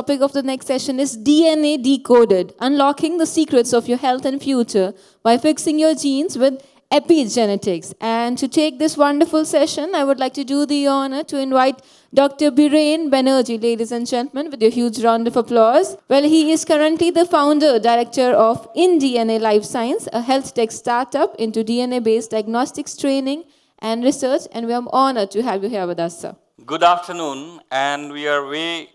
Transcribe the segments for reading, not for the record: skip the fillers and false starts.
topic of the next session is DNA Decoded, unlocking the secrets of your health and future by fixing your genes with Epigenetics. And to take this wonderful session, I would like to do the honor to invite Dr. Biren Banerjee, ladies and gentlemen, with a huge round of applause. Well, he is currently the founder, director of InDNA Life Science, a health tech startup into DNA-based diagnostics training and research, and we are honored to have you here with us, sir. Good afternoon, and we are way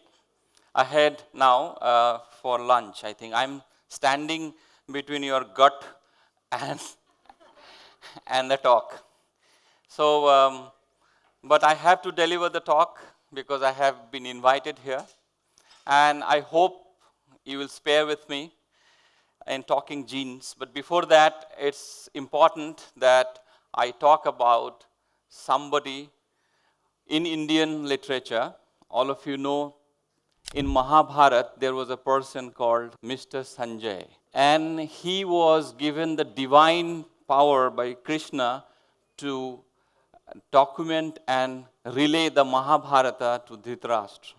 ahead now for lunch. I think I'm standing between your gut and the talk. So, but I have to deliver the talk because I have been invited here, and I hope you will spare with me in talking genes. But before that, it's important that I talk about somebody in Indian literature. All of you know, in Mahabharata, there was a person called Mr. Sanjay. And he was given the divine power by Krishna to document and relay the Mahabharata to Dhritarashtra.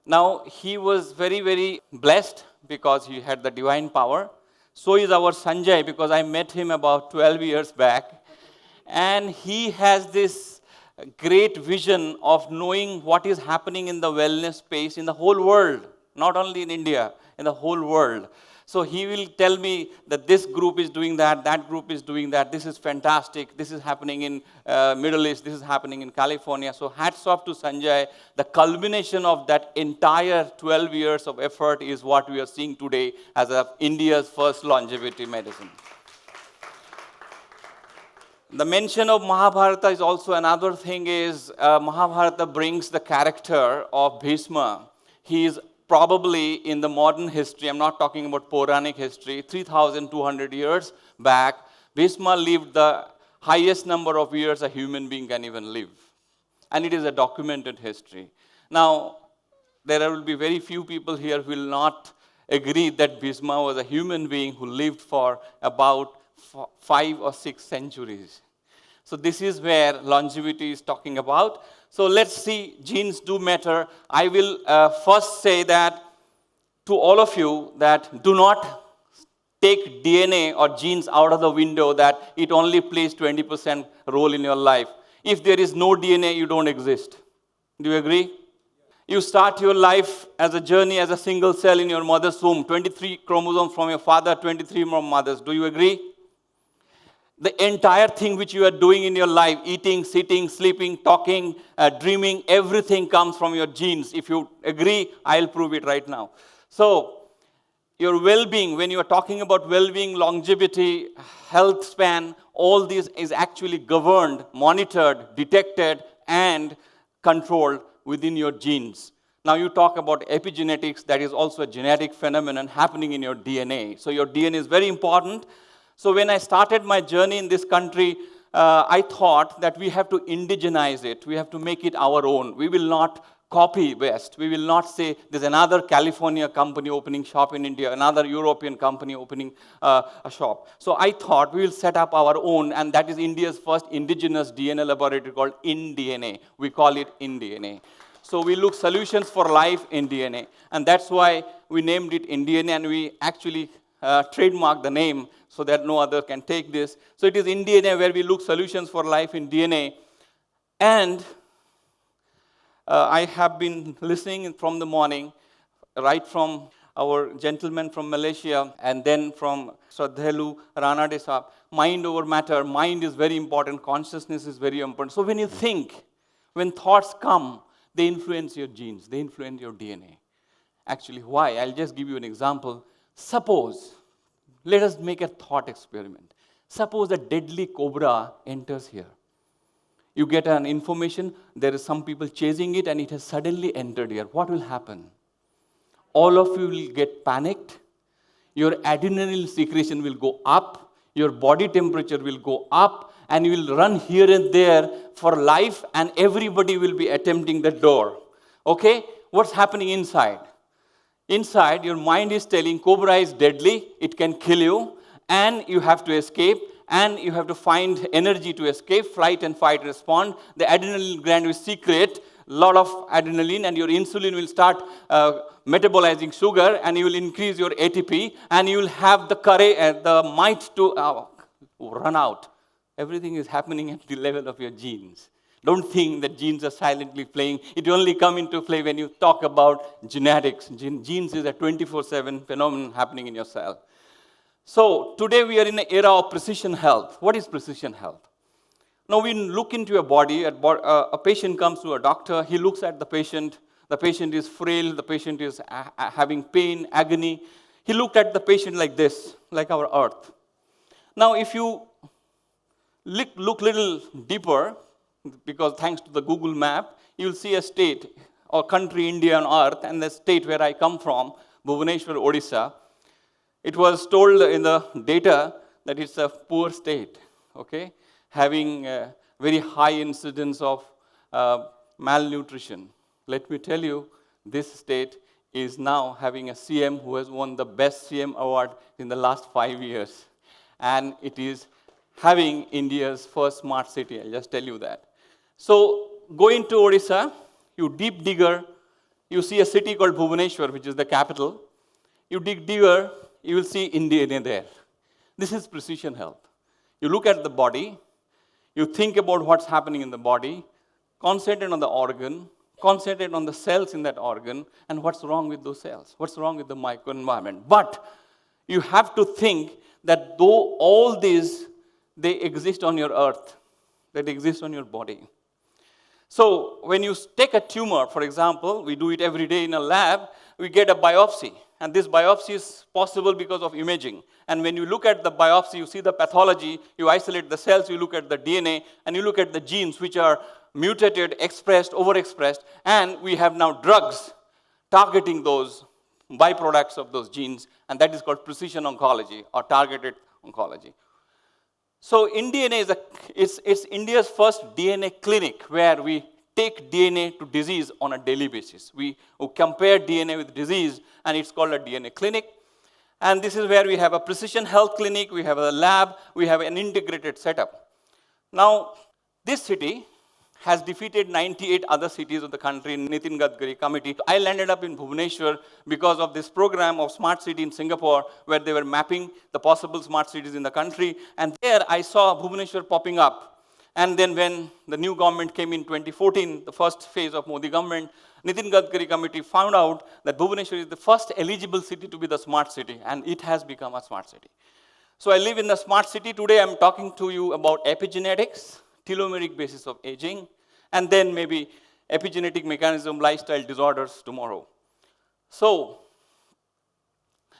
Now, he was very, very blessed because he had the divine power. So is our Sanjay, because I met him about 12 years back. And he has this great vision of knowing what is happening in the wellness space in the whole world, not only in India, in the whole world. So he will tell me that this group is doing that, that group is doing that, this is fantastic, this is happening in Middle East, this is happening in California. So hats off to Sanjay. The culmination of that entire 12 years of effort is what we are seeing today as India's first longevity medicine. The mention of Mahabharata is also another thing is, Mahabharata brings the character of Bhishma. He is probably in the modern history, I'm not talking about Puranic history, 3,200 years back, Bhishma lived the highest number of years a human being can even live. And it is a documented history. Now, there will be very few people here who will not agree that Bhishma was a human being who lived for about 5 or 6 centuries. So this is where longevity is talking about. So let's see, genes do matter. I will first say that to all of you that do not take DNA or genes out of the window, that it only plays 20% role in your life. If there is no DNA, you don't exist. Do you agree? You start your life as a journey as a single cell in your mother's womb. 23 chromosomes from your father, 23 from mothers. Do you agree? The entire thing which you are doing in your life, eating, sitting, sleeping, talking, dreaming, everything comes from your genes. If you agree, I'll prove it right now. So, your well-being, when you are talking about well-being, longevity, health span, all this is actually governed, monitored, detected, and controlled within your genes. Now you talk about epigenetics, that is also a genetic phenomenon happening in your DNA. So your DNA is very important. So when I started my journey in this country, I thought that we have to indigenize it. We have to make it our own. We will not copy West. We will not say there's another California company opening shop in India, another European company opening a shop. So I thought we will set up our own, and that is India's first indigenous DNA laboratory called InDNA. We call it InDNA. So we look solutions for life in DNA, and that's why we named it InDNA, and we actually trademarked the name so that no other can take this. So it is InDNA where we look solutions for life in DNA. And I have been listening from the morning, right from our gentleman from Malaysia, and then from Shraddhalu Rana Desab, mind over matter. Mind is very important, consciousness is very important. So when you think, when thoughts come, they influence your genes, they influence your DNA. Actually, why? I'll just give you an example. Suppose, let us make a thought experiment. Suppose a deadly cobra enters here. You get an information, there is some people chasing it and it has suddenly entered here. What will happen? All of you will get panicked. Your adrenal secretion will go up. Your body temperature will go up. And you will run here and there for life, and everybody will be attempting the door. Okay? What's happening inside? Inside, your mind is telling cobra is deadly, it can kill you, and you have to escape, and you have to find energy to escape, flight and fight response. The adrenal gland is secret, lot of adrenaline, and your insulin will start metabolizing sugar, and you will increase your ATP, and you will have the courage and the might to run out. Everything is happening at the level of your genes. Don't think that genes are silently playing. It only come into play when you talk about genetics. Genes is a 24/7 phenomenon happening in your cell. So today we are in an era of precision health. What is precision health? Now we look into your body. A patient comes to a doctor. He looks at the patient. The patient is frail. The patient is having pain, agony. He looked at the patient like this, like our earth. Now if you look little deeper, because thanks to the Google map, you'll see a state or country, India on earth, and the state where I come from, Bhubaneswar, Odisha. It was told in the data that it's a poor state, okay, having a very high incidence of malnutrition. Let me tell you, this state is now having a CM who has won the best CM award in the last 5 years. And it is having India's first smart city, I'll just tell you that. So going to Odisha, you deep digger, you see a city called Bhubaneswar, which is the capital. You dig deeper, you will see India there. This is precision health. You look at the body, you think about what's happening in the body, concentrate on the organ, concentrate on the cells in that organ, and what's wrong with those cells, what's wrong with the microenvironment. But you have to think that though all these, they exist on your earth, that exist on your body. So when you take a tumor, for example, we do it every day in a lab, we get a biopsy. And this biopsy is possible because of imaging. And when you look at the biopsy, you see the pathology, you isolate the cells, you look at the DNA, and you look at the genes which are mutated, expressed, overexpressed, and we have now drugs targeting those byproducts of those genes, and that is called precision oncology or targeted oncology. So InDNA is India's first DNA clinic where we take DNA to disease on a daily basis. We compare DNA with disease, and it's called a DNA clinic. And this is where we have a precision health clinic, we have a lab, we have an integrated setup. Now, this city has defeated 98 other cities of the country in Nitin Gadkari committee. I landed up in Bhubaneswar because of this program of Smart City in Singapore, where they were mapping the possible smart cities in the country. And there I saw Bhubaneswar popping up. And then when the new government came in 2014, the first phase of Modi government, Nitin Gadkari committee found out that Bhubaneswar is the first eligible city to be the smart city, and it has become a smart city. So I live in the smart city. Today I'm talking to you about epigenetics, telomeric basis of aging, and then maybe epigenetic mechanism, lifestyle disorders tomorrow. So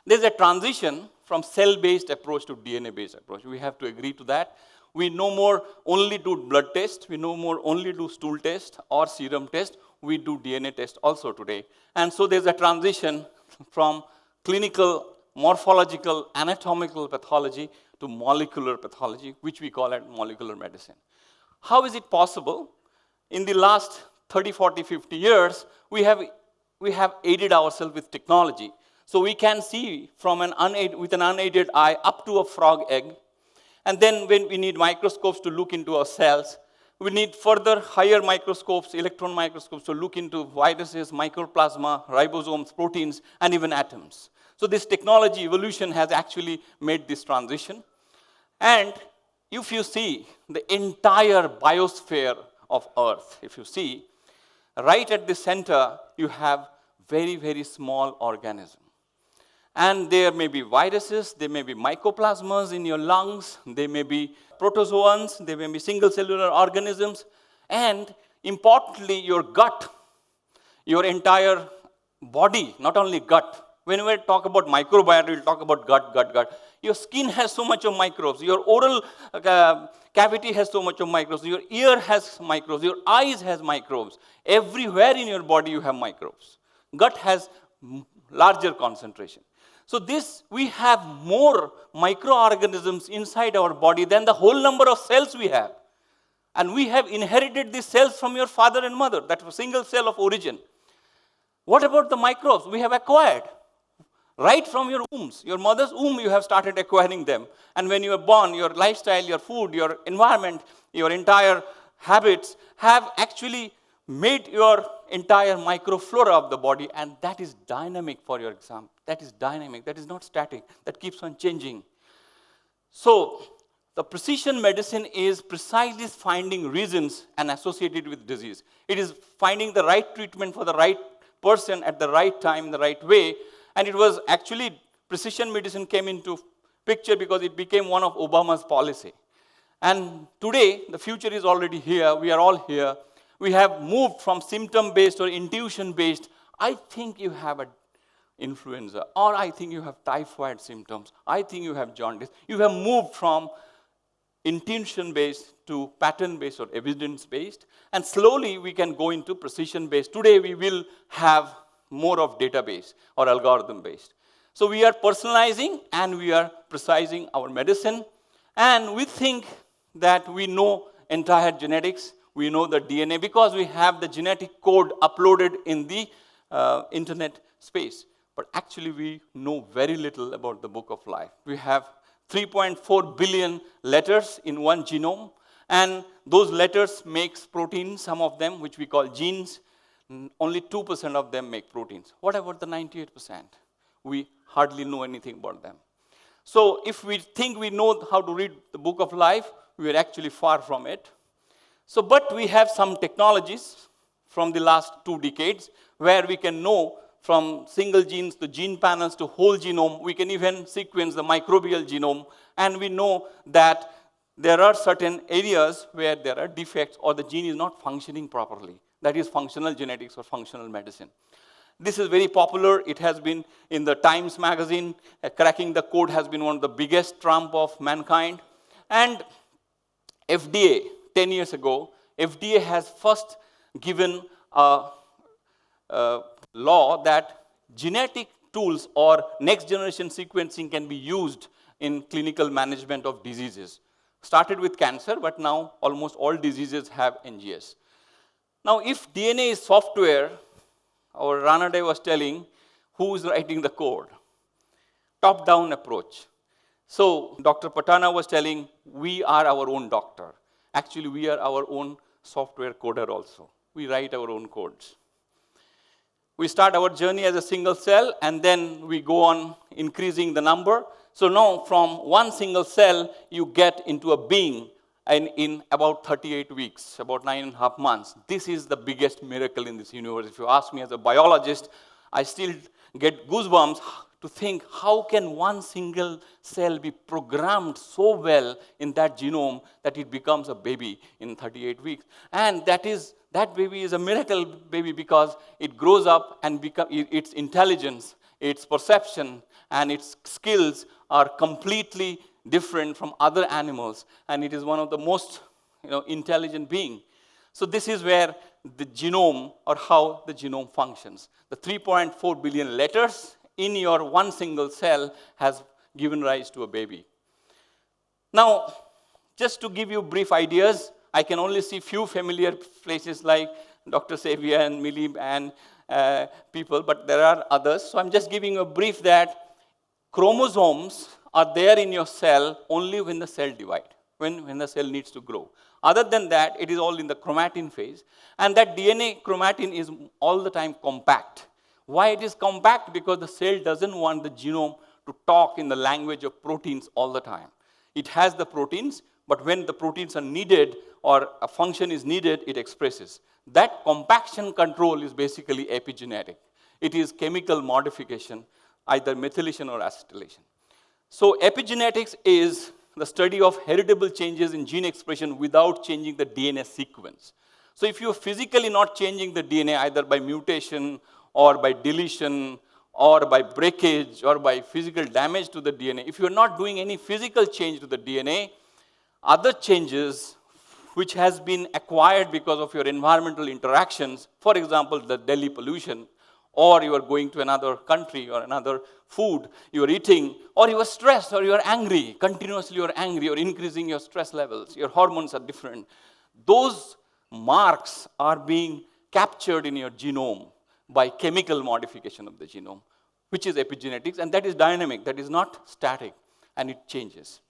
there's a transition from cell-based approach to DNA-based approach. We have to agree to that. We no more only do blood test, we no more only do stool test or serum test, we do DNA test also today. And so there's a transition from clinical, morphological, anatomical pathology to molecular pathology, which we call it molecular medicine. How is it possible? In the last 30, 40, 50 years, we have aided ourselves with technology. So we can see from with an unaided eye up to a frog egg. And then when we need microscopes to look into our cells, we need further higher microscopes, electron microscopes, to look into viruses, mycoplasma, ribosomes, proteins, and even atoms. So this technology evolution has actually made this transition. And if you see the entire biosphere of Earth, if you see, right at the center, you have very, very small organisms. And there may be viruses, there may be mycoplasmas in your lungs, there may be protozoans, there may be single cellular organisms, and importantly, your gut, your entire body, not only gut. When we talk about microbiota, we'll talk about gut. Your skin has so much of microbes, your oral cavity has so much of microbes, your ear has microbes, your eyes has microbes. Everywhere in your body you have microbes. Gut has larger concentration. So we have more microorganisms inside our body than the whole number of cells we have. And we have inherited these cells from your father and mother, that was single cell of origin. What about the microbes we have acquired? Right from your wombs, your mother's womb, you have started acquiring them. And when you are born, your lifestyle, your food, your environment, your entire habits have actually made your entire microflora of the body, and that is dynamic for your exam. That is dynamic, that is not static, that keeps on changing. So, the precision medicine is precisely finding reasons and associated with disease. It is finding the right treatment for the right person at the right time, the right way. And it was actually, precision medicine came into picture because it became one of Obama's policy. And today, the future is already here. We are all here. We have moved from symptom-based or intuition-based. I think you have an influenza, or I think you have typhoid symptoms. I think you have jaundice. You have moved from intuition-based to pattern-based or evidence-based. And slowly, we can go into precision-based. Today, we will have more of database or algorithm-based. So we are personalizing and we are precising our medicine. And we think that we know entire genetics. We know the DNA because we have the genetic code uploaded in the internet space. But actually, we know very little about the book of life. We have 3.4 billion letters in one genome. And those letters makes proteins, some of them, which we call genes. Only 2% of them make proteins. What about the 98%? We hardly know anything about them. So if we think we know how to read the book of life, we are actually far from it. So, but we have some technologies from the last 2 decades where we can know from single genes to gene panels to whole genome. We can even sequence the microbial genome. And we know that there are certain areas where there are defects or the gene is not functioning properly. That is functional genetics or functional medicine. This is very popular. It has been in the Times magazine. Cracking the code has been one of the biggest trump of mankind. And FDA, 10 years ago, FDA has first given a law that genetic tools or next generation sequencing can be used in clinical management of diseases. Started with cancer, but now almost all diseases have NGS. Now, if DNA is software, our Ranade was telling, who is writing the code? Top-down approach. So, Dr. Patana was telling, we are our own doctor. Actually, we are our own software coder also. We write our own codes. We start our journey as a single cell, and then we go on increasing the number. So now, from one single cell, you get into a being. And in about 38 weeks, about 9.5 months. This is the biggest miracle in this universe. If you ask me as a biologist, I still get goosebumps to think, how can one single cell be programmed so well in that genome that it becomes a baby in 38 weeks? And that baby is a miracle baby because it grows up and its intelligence, its perception, and its skills are completely different from other animals, and it is one of the most intelligent being. So this is where the genome, or how the genome functions. The 3.4 billion letters in your one single cell has given rise to a baby. Now, just to give you brief ideas, I can only see few familiar places like Dr. Xavier and Millie and people, but there are others. So I'm just giving a brief that chromosomes are there in your cell only when the cell divides, when the cell needs to grow. Other than that, it is all in the chromatin phase. And that DNA chromatin is all the time compact. Why it is compact? Because the cell doesn't want the genome to talk in the language of proteins all the time. It has the proteins, but when the proteins are needed or a function is needed, it expresses. That compaction control is basically epigenetic. It is chemical modification, either methylation or acetylation. So epigenetics is the study of heritable changes in gene expression without changing the DNA sequence. So if you're physically not changing the DNA, either by mutation or by deletion or by breakage or by physical damage to the DNA, if you're not doing any physical change to the DNA, other changes which has been acquired because of your environmental interactions, for example, the Delhi pollution, or you are going to another country or another food you are eating, or you are stressed or you are angry, continuously you are angry or increasing your stress levels, your hormones are different. Those marks are being captured in your genome by chemical modification of the genome, which is epigenetics, and that is dynamic, that is not static, and it changes.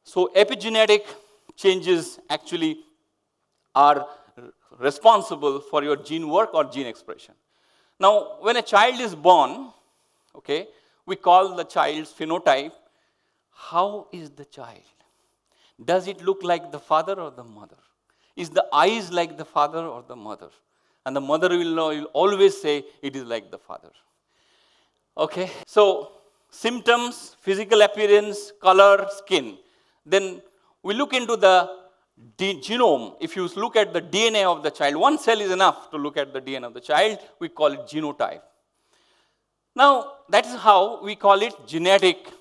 So epigenetic changes actually are responsible for your gene work or gene expression. Now, when a child is born, okay, we call the child's phenotype. How is the child? Does it look like the father or the mother? Is the eyes like the father or the mother? And the mother will always say it is like the father. Okay, so symptoms, physical appearance, color, skin. Then we look into the genome. If you look at the DNA of the child, one cell is enough to look at the DNA of the child. We call it genotype. Now, that is how we call it genetic.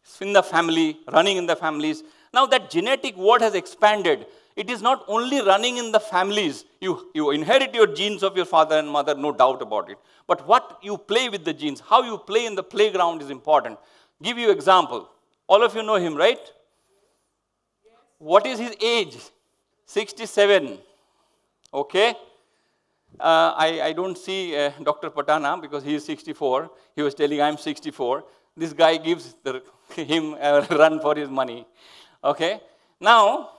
It's in the family, running in the families. Now, that genetic word has expanded. It is not only running in the families. You inherit your genes of your father and mother, no doubt about it. But what you play with the genes, how you play in the playground is important. Give you example. All of you know him, right? What is his age? 67. Okay. I don't see Dr. Patana because he is 64. He was telling I'm 64. This guy gives him a run for his money. Okay. Now,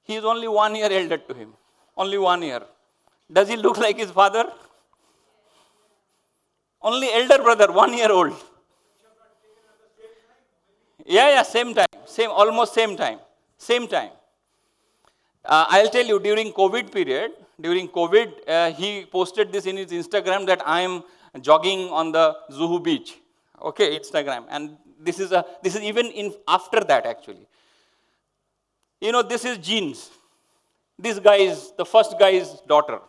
he is only 1 year elder to him. Only 1 year. Does he look like his father? Only elder brother, 1 year old. Yeah, same time. Almost same time. Same time. I'll tell you, during COVID period, he posted this in his Instagram that I am jogging on the Zuhu beach. Okay, Instagram. And this is even after that actually. You know, this is genes. This guy is, the first guy's daughter.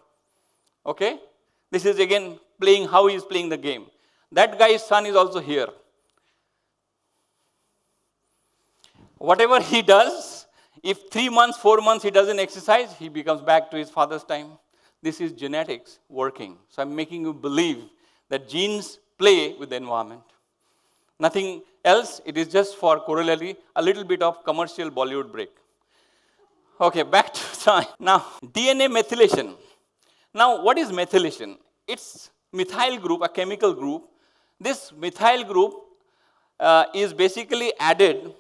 Okay? This is again playing how he is playing the game. That guy's son is also here. Whatever he does, if 3 months, 4 months he doesn't exercise, he becomes back to his father's time. This is genetics working. So I'm making you believe that genes play with the environment. Nothing else, it is just for corollary, a little bit of commercial Bollywood break. Okay, back to science. Now, DNA methylation. Now, what is methylation? It's methyl group, a chemical group. This methyl group is basically added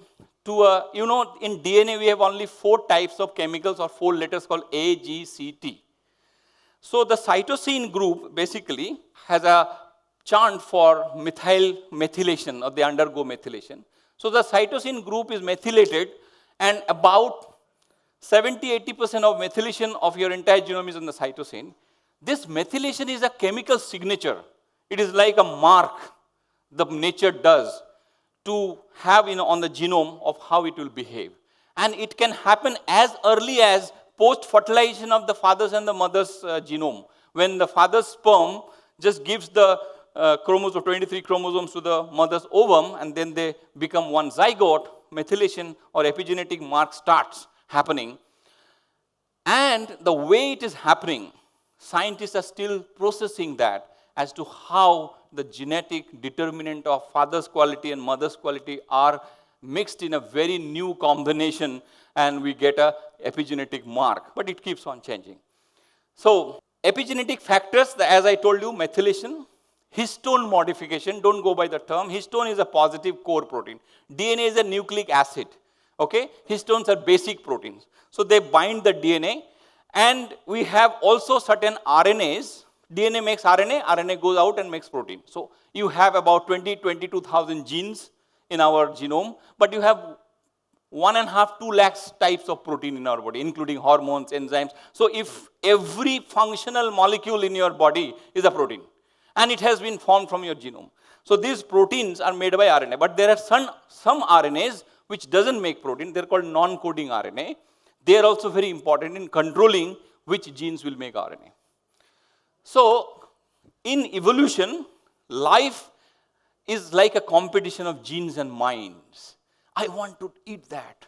to a, in DNA we have only 4 types of chemicals or 4 letters called A, G, C, T. So the cytosine group basically has a chant for methylation, or they undergo methylation. So the cytosine group is methylated, and about 70-80% of methylation of your entire genome is in the cytosine. This methylation is a chemical signature. It is like a mark the nature does to have on the genome of how it will behave. And it can happen as early as post-fertilization of the father's and the mother's genome. When the father's sperm just gives the 23 chromosomes to the mother's ovum, and then they become one zygote, methylation or epigenetic mark starts happening. And the way it is happening, scientists are still processing that as to how the genetic determinant of father's quality and mother's quality are mixed in a very new combination, and we get a epigenetic mark, but it keeps on changing. So, epigenetic factors, as I told you, methylation, histone modification, don't go by the term. Histone is a positive core protein. DNA is a nucleic acid. Okay? Histones are basic proteins. So, they bind the DNA, and we have also certain RNAs. DNA makes RNA, RNA goes out and makes protein. So, you have about 22,000 genes in our genome, but you have 1.5 to 2 lakhs types of protein in our body, including hormones, enzymes. So, if every functional molecule in your body is a protein, and it has been formed from your genome. So, these proteins are made by RNA, but there are some RNAs which doesn't make protein. They're called non-coding RNA. They are also very important in controlling which genes will make RNA. So, in evolution, life is like a competition of genes and minds. I want to eat that.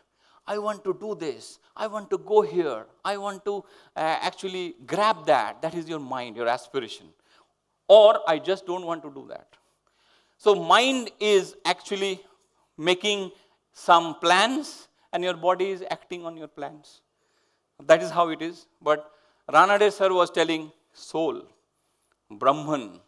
I want to do this. I want to go here. I want to actually grab that. That is your mind, your aspiration. Or I just don't want to do that. So, mind is actually making some plans, and your body is acting on your plans. That is how it is. But Ranade sir was telling soul, Brahman,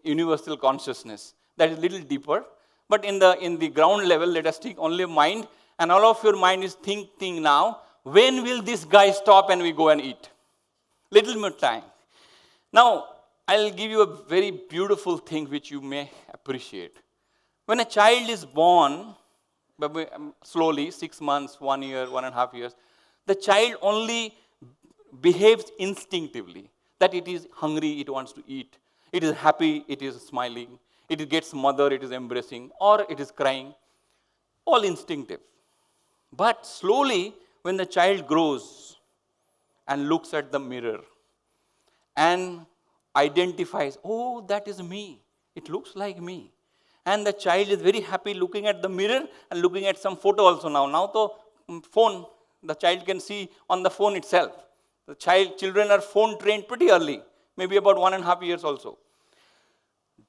universal consciousness. That is a little deeper. But in the ground level, let us take only mind, and all of your mind is thinking now, when will this guy stop and we go and eat? Little more time. Now, I'll give you a very beautiful thing which you may appreciate. When a child is born, slowly, 6 months, 1 year, 1.5 years, the child only behaves instinctively. That it is hungry, it wants to eat. It is happy, it is smiling. It gets mother, it is embracing, or it is crying. All instinctive. But slowly, when the child grows and looks at the mirror and identifies, oh, that is me. It looks like me. And the child is very happy looking at the mirror and looking at some photo also now. Now the phone, the child can see on the phone itself. The children are phone trained pretty early, maybe about 1.5 years also.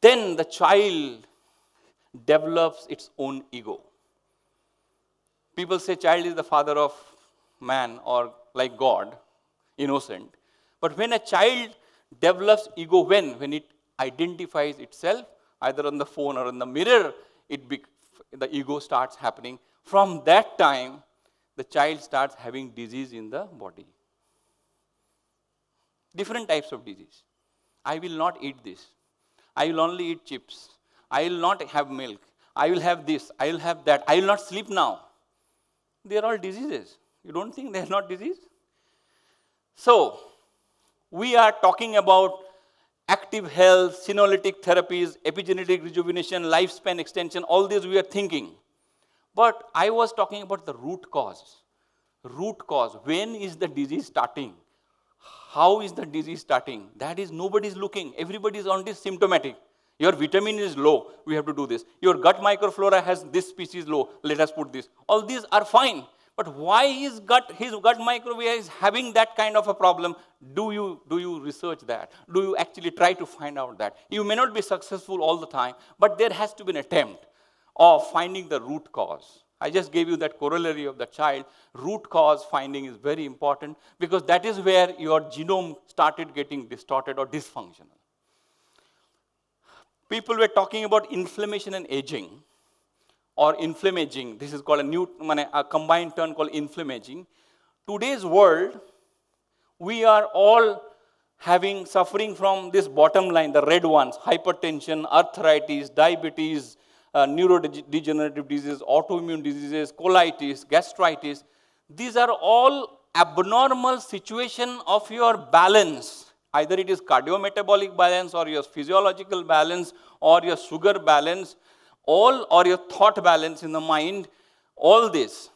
Then the child develops its own ego. People say child is the father of man or like God, innocent. But when a child develops ego, when it identifies itself, either on the phone or on the mirror, the ego starts happening. From that time, the child starts having disease in the body. Different types of disease. I will not eat this. I will only eat chips. I will not have milk. I will have this. I will have that. I will not sleep now. They are all diseases. You don't think they are not disease? So, we are talking about active health, senolytic therapies, epigenetic rejuvenation, lifespan extension, all these we are thinking. But I was talking about the root cause. Root cause. When is the disease starting? How is the disease starting? That is, nobody is looking. Everybody is only symptomatic. Your vitamin is low, we have to do this. Your gut microflora has this species low, let us put this. All these are fine. But why his gut microbiome is having that kind of a problem? Do you research that? Do you actually try to find out that? You may not be successful all the time, but there has to be an attempt of finding the root cause. I just gave you that corollary of the child. Root cause finding is very important because that is where your genome started getting distorted or dysfunctional. People were talking about inflammation and aging or inflammaging. This is called a combined term called inflammaging. Today's world, we are all suffering from this bottom line, the red ones, hypertension, arthritis, diabetes, neurodegenerative diseases, autoimmune diseases, colitis, gastritis. These are all abnormal situation of your balance. Either it is cardiometabolic balance or your physiological balance or your sugar balance, or your thought balance in the mind, all this.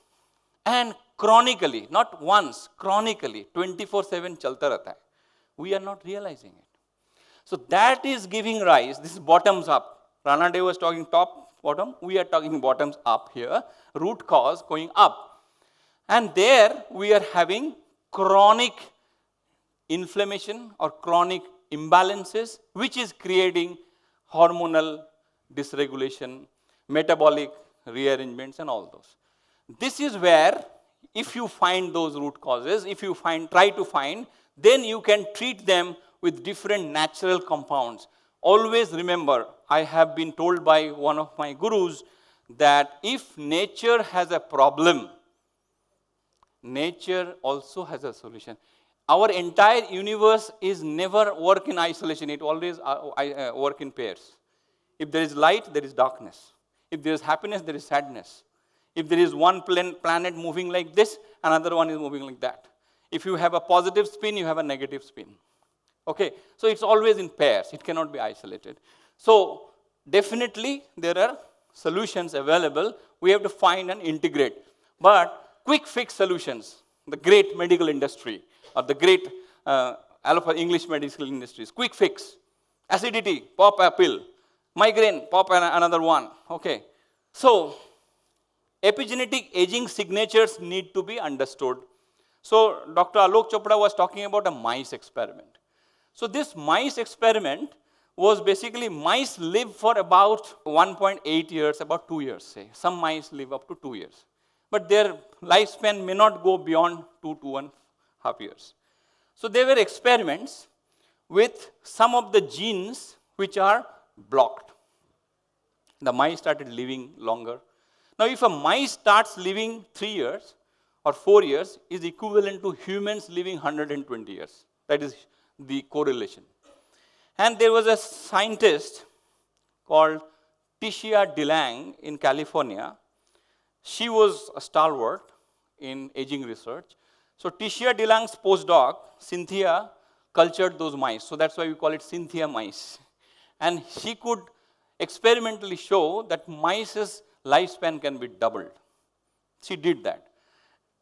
And chronically, not once, chronically, 24/7 chalta rehta hai. We are not realizing it. So that is giving rise, this is bottoms up. Rana Dev was talking top, bottom. We are talking bottoms up here. Root cause going up. And there we are having chronic inflammation or chronic imbalances, which is creating hormonal dysregulation, metabolic rearrangements, and all those. This is where, if you find those root causes, if you try to find, then you can treat them with different natural compounds. Always remember, I have been told by one of my gurus that if nature has a problem, nature also has a solution. Our entire universe is never work in isolation. It always work in pairs. If there is light, there is darkness. If there is happiness, there is sadness. If there is one planet moving like this, another one is moving like that. If you have a positive spin, you have a negative spin. Okay, so it's always in pairs. It cannot be isolated. So definitely there are solutions available. We have to find and integrate. But quick fix solutions, the great medical industry, or the great English medical industries. Quick fix. Acidity, pop a pill. Migraine, pop another one. Okay. So, epigenetic aging signatures need to be understood. So, Dr. Alok Chopra was talking about a mice experiment. So, this mice experiment was basically mice live for about 1.8 years, about 2 years, say. Some mice live up to 2 years. But their lifespan may not go beyond 2.5 years. So there were experiments with some of the genes which are blocked. The mice started living longer. Now if a mice starts living 3 years, or 4 years is equivalent to humans living 120 years. That is the correlation. And there was a scientist called Ticia DeLange in California. She was a stalwart in aging research. So Ticia DeLange's postdoc, Cynthia, cultured those mice. So that's why we call it Cynthia mice. And she could experimentally show that mice's lifespan can be doubled. She did that.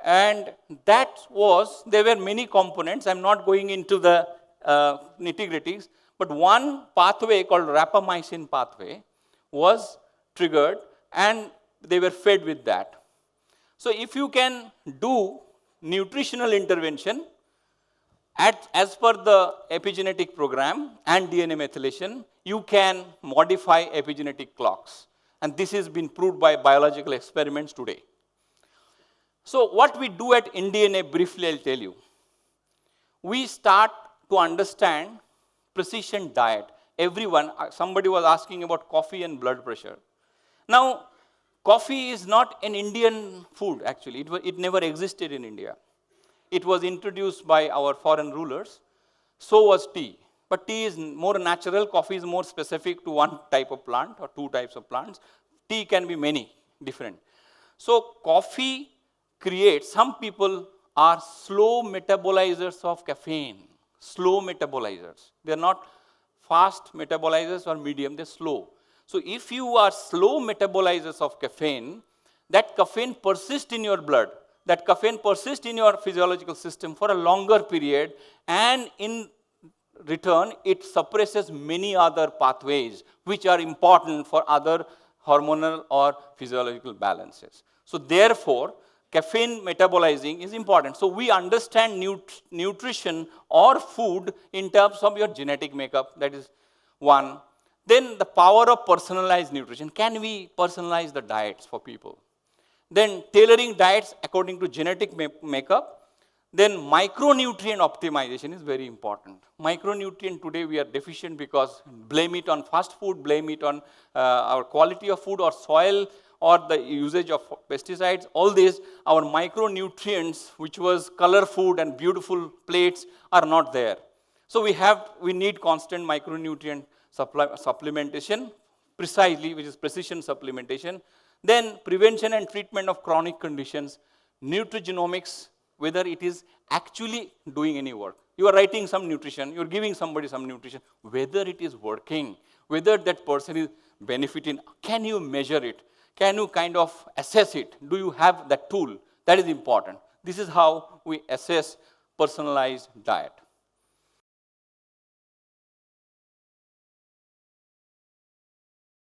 And that was, there were many components. I'm not going into the nitty-gritties, but one pathway called rapamycin pathway was triggered, and they were fed with that. So if you can do nutritional intervention as per the epigenetic program and DNA methylation, you can modify epigenetic clocks. And this has been proved by biological experiments today. So what we do at InDNA, briefly I'll tell you. We start to understand precision diet. Everyone, somebody was asking about coffee and blood pressure. Now, coffee is not an Indian food actually. It never existed in India. It was introduced by our foreign rulers. So was tea. But tea is more natural, coffee is more specific to one type of plant or two types of plants. Tea can be many different. So coffee creates, some people are slow metabolizers of caffeine. Slow metabolizers. They are not fast metabolizers or medium, they're slow. So if you are slow metabolizers of caffeine, that caffeine persists in your blood. That caffeine persists in your physiological system for a longer period, and in return, it suppresses many other pathways which are important for other hormonal or physiological balances. So therefore, caffeine metabolizing is important. So we understand nutrition or food in terms of your genetic makeup, that is one. Then the power of personalized nutrition. Can we personalize the diets for people? Then tailoring diets according to genetic makeup. Then micronutrient optimization is very important. Micronutrient today we are deficient because blame it on fast food, blame it on our quality of food or soil or the usage of pesticides. All these, our micronutrients, which was color food and beautiful plates, are not there. So we need constant micronutrient supplementation, precisely, which is precision supplementation. Then prevention and treatment of chronic conditions, nutrigenomics, whether it is actually doing any work. You are writing some nutrition, you are giving somebody some nutrition, whether it is working, whether that person is benefiting, can you measure it? Can you kind of assess it? Do you have that tool? That is important. This is how we assess personalized diet.